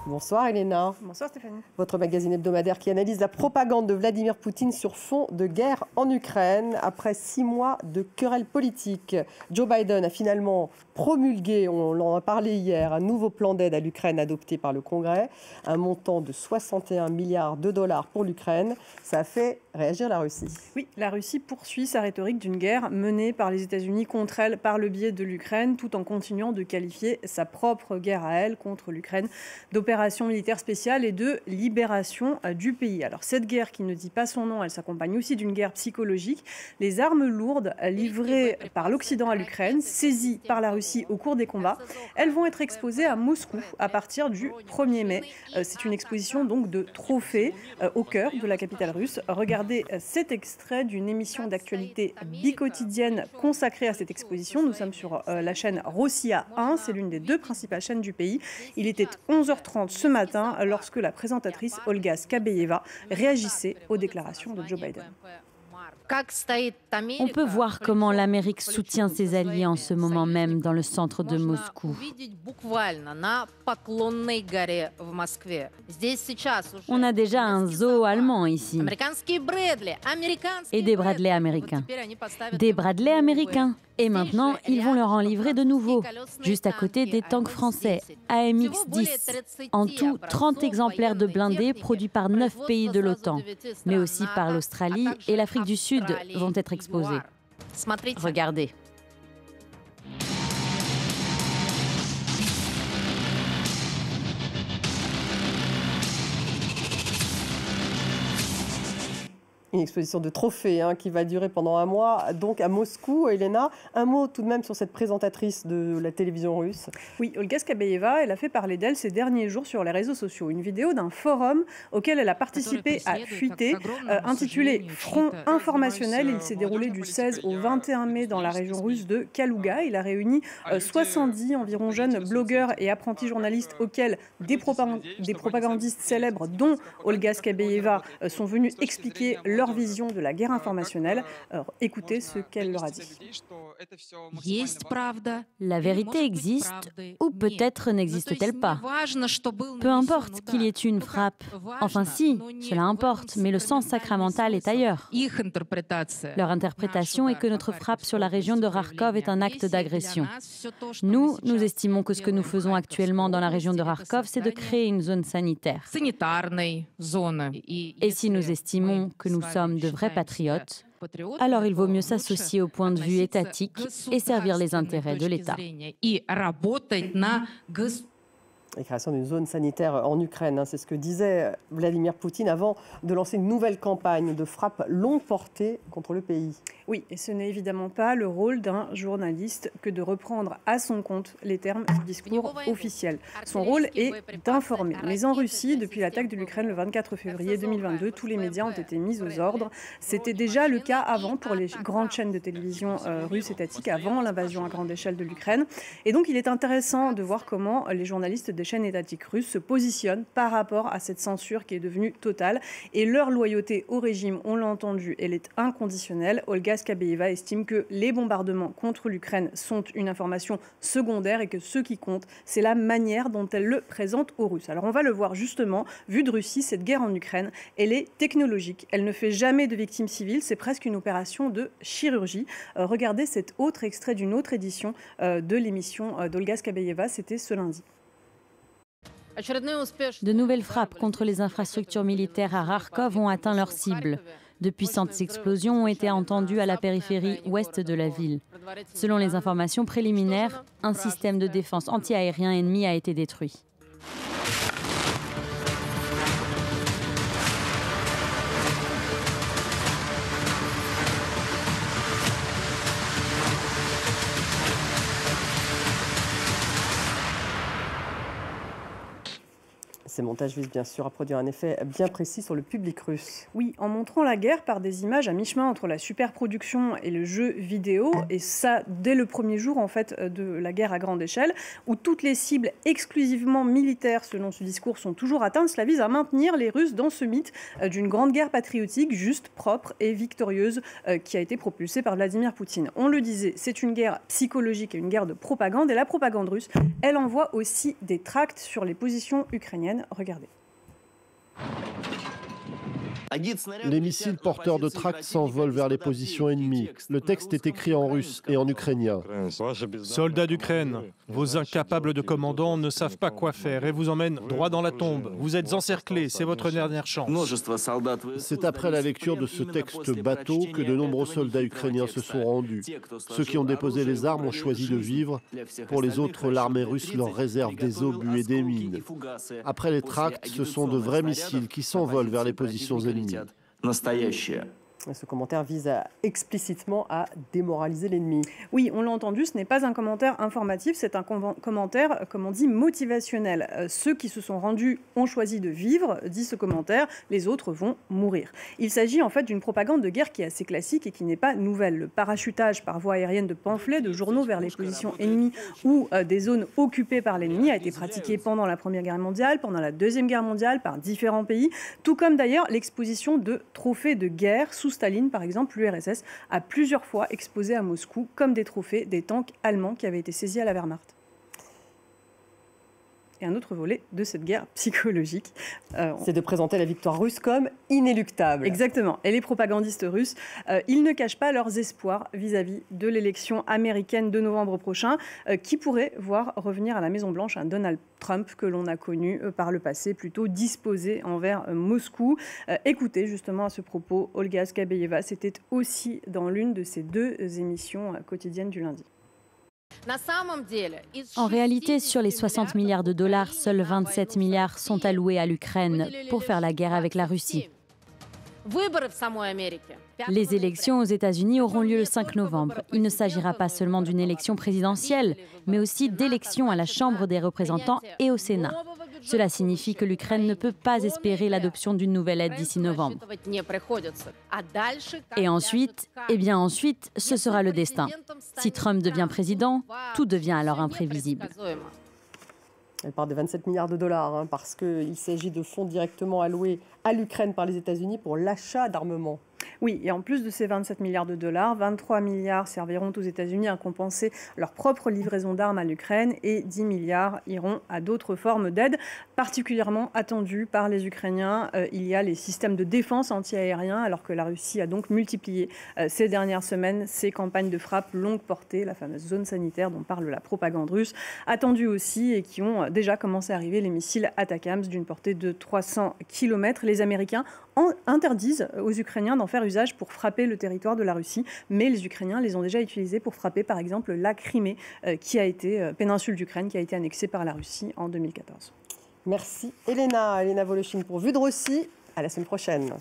Bonsoir Elena. Bonsoir Stéphanie. Votre magazine hebdomadaire qui analyse la propagande de Vladimir Poutine sur fond de guerre en Ukraine. Après 6 mois de querelles politiques, Joe Biden a finalement promulgué, on en a parlé hier, un nouveau plan d'aide à l'Ukraine adopté par le Congrès. Un montant de 61 milliards de dollars pour l'Ukraine. Ça a fait réagir la Russie. Oui, la Russie poursuit sa rhétorique d'une guerre menée par les États-Unis contre elle par le biais de l'Ukraine, tout en continuant de qualifier sa propre guerre à elle contre l'Ukraine d'opération militaire spéciale et de libération du pays. Alors cette guerre qui ne dit pas son nom, elle s'accompagne aussi d'une guerre psychologique. Les armes lourdes livrées par l'Occident à l'Ukraine, saisies par la Russie au cours des combats, elles vont être exposées à Moscou à partir du 1er mai. C'est une exposition donc de trophées au cœur de la capitale russe. Regardez cet extrait d'une émission d'actualité biquotidienne consacrée à cette exposition. Nous sommes sur la chaîne Rossiya 1, c'est l'une des 2 principales chaînes du pays. Il était 11h30 ce matin lorsque la présentatrice Olga Skabeyeva réagissait aux déclarations de Joe Biden. On peut voir comment l'Amérique soutient ses alliés en ce moment même dans le centre de Moscou. On a déjà un zoo allemand ici. Et des Bradley américains. Des Bradley américains. Et maintenant, ils vont leur en livrer de nouveaux, juste à côté des tanks français, AMX-10. En tout, 30 exemplaires de blindés produits par 9 pays de l'OTAN, mais aussi par l'Australie et l'Afrique du Sud vont être exposés. Regardez. Une exposition de trophées qui va durer pendant un mois, donc à Moscou. Elena, un mot tout de même sur cette présentatrice de la télévision russe. Oui, Olga Skabeyeva, elle a fait parler d'elle ces derniers jours sur les réseaux sociaux. Une vidéo d'un forum auquel elle a participé à fuiter, intitulé Front informationnel. Il s'est déroulé du 16 au 21 mai dans la région russe de Kalouga. Il a réuni 70 environ jeunes blogueurs et apprentis journalistes auxquels des propagandistes célèbres, dont Olga Skabeyeva, sont venus expliquer leur vision de la guerre informationnelle. Alors, écoutez ce qu'elle leur a dit. La vérité existe, ou peut-être n'existe-t-elle pas. Peu importe qu'il y ait une frappe. Enfin si, cela importe, mais le sens sacramental est ailleurs. Leur interprétation est que notre frappe sur la région de Kharkov est un acte d'agression. Nous estimons que ce que nous faisons actuellement dans la région de Kharkov, c'est de créer une zone sanitaire. Et si nous estimons que nous sommes de vrais patriotes, alors il vaut mieux s'associer au point de vue étatique et servir les intérêts de l'État. La création d'une zone sanitaire en Ukraine, c'est ce que disait Vladimir Poutine avant de lancer une nouvelle campagne de frappe longue portée contre le pays. Oui, et ce n'est évidemment pas le rôle d'un journaliste que de reprendre à son compte les termes du discours officiel. Son rôle est d'informer. Mais en Russie, depuis l'attaque de l'Ukraine le 24 février 2022, tous les médias ont été mis aux ordres. C'était déjà le cas avant pour les grandes chaînes de télévision russes étatiques, avant l'invasion à grande échelle de l'Ukraine. Et donc il est intéressant de voir comment les journalistes des chaînes étatiques russes se positionnent par rapport à cette censure qui est devenue totale. Et leur loyauté au régime, on l'a entendu, elle est inconditionnelle. Olga Skabeyeva estime que les bombardements contre l'Ukraine sont une information secondaire et que ce qui compte, c'est la manière dont elle le présente aux Russes. Alors on va le voir justement, vu de Russie, cette guerre en Ukraine, elle est technologique. Elle ne fait jamais de victimes civiles, c'est presque une opération de chirurgie. Regardez cet autre extrait d'une autre édition de l'émission d'Olga Skabeyeva, c'était ce lundi. De nouvelles frappes contre les infrastructures militaires à Kharkov ont atteint leur cible. De puissantes explosions ont été entendues à la périphérie ouest de la ville. Selon les informations préliminaires, un système de défense antiaérien ennemi a été détruit. Ces montages visent bien sûr à produire un effet bien précis sur le public russe. Oui, en montrant la guerre par des images à mi-chemin entre la superproduction et le jeu vidéo, et ça dès le premier jour en fait de la guerre à grande échelle, où toutes les cibles exclusivement militaires selon ce discours sont toujours atteintes, cela vise à maintenir les Russes dans ce mythe d'une grande guerre patriotique juste, propre et victorieuse qui a été propulsée par Vladimir Poutine. On le disait, c'est une guerre psychologique et une guerre de propagande, et la propagande russe, elle envoie aussi des tracts sur les positions ukrainiennes. l'Ukraine. Regardez. Les missiles porteurs de tracts s'envolent vers les positions ennemies. Le texte est écrit en russe et en ukrainien. Soldats d'Ukraine, vos incapables de commandants ne savent pas quoi faire et vous emmènent droit dans la tombe. Vous êtes encerclés, c'est votre dernière chance. C'est après la lecture de ce texte bateau que de nombreux soldats ukrainiens se sont rendus. Ceux qui ont déposé les armes ont choisi de vivre. Pour les autres, l'armée russe leur réserve des obus et des mines. Après les tracts, ce sont de vrais missiles qui s'envolent vers les positions ennemies. Ce commentaire vise explicitement à démoraliser l'ennemi. Oui, on l'a entendu, ce n'est pas un commentaire informatif, c'est un commentaire, comme on dit, motivationnel. Ceux qui se sont rendus ont choisi de vivre, dit ce commentaire, les autres vont mourir. Il s'agit en fait d'une propagande de guerre qui est assez classique et qui n'est pas nouvelle. Le parachutage par voie aérienne de pamphlets, de journaux vers les positions ennemies ou des zones occupées par l'ennemi a été pratiqué pendant la Première Guerre mondiale, pendant la Deuxième Guerre mondiale, par différents pays, tout comme d'ailleurs l'exposition de trophées de guerre. Sous Staline, par exemple, l'URSS a plusieurs fois exposé à Moscou comme des trophées des tanks allemands qui avaient été saisis à la Wehrmacht. Et un autre volet de cette guerre psychologique. C'est de présenter la victoire russe comme inéluctable. Exactement. Et les propagandistes russes, ils ne cachent pas leurs espoirs vis-à-vis de l'élection américaine de novembre prochain, qui pourrait voir revenir à la Maison-Blanche un Donald Trump que l'on a connu par le passé, plutôt disposé envers Moscou. Écoutez justement à ce propos, Olga Skabeyeva, c'était aussi dans l'une de ces deux émissions quotidiennes du lundi. En réalité, sur les 60 milliards de dollars, seuls 27 milliards sont alloués à l'Ukraine pour faire la guerre avec la Russie. Les élections aux États-Unis auront lieu le 5 novembre. Il ne s'agira pas seulement d'une élection présidentielle, mais aussi d'élections à la Chambre des représentants et au Sénat. Cela signifie que l'Ukraine ne peut pas espérer l'adoption d'une nouvelle aide d'ici novembre. Et ensuite, ensuite, ce sera le destin. Si Trump devient président, tout devient alors imprévisible. Elle parle de 27 milliards de dollars, parce qu'il s'agit de fonds directement alloués à l'Ukraine par les États-Unis pour l'achat d'armement. Oui, et en plus de ces 27 milliards de dollars, 23 milliards serviront aux États-Unis à compenser leur propre livraison d'armes à l'Ukraine et 10 milliards iront à d'autres formes d'aide particulièrement attendues par les Ukrainiens. Il y a les systèmes de défense anti-aériens, alors que la Russie a donc multiplié ces dernières semaines ses campagnes de frappe longue portée, la fameuse zone sanitaire dont parle la propagande russe, attendues aussi et qui ont déjà commencé à arriver les missiles Atacams d'une portée de 300 km. Les Américains interdisent aux Ukrainiens d'en faire usage pour frapper le territoire de la Russie, mais les Ukrainiens les ont déjà utilisés pour frapper par exemple la Crimée, qui a été péninsule d'Ukraine, qui a été annexée par la Russie en 2014. Merci Elena Voloshin pour Vue de Russie. À la semaine prochaine.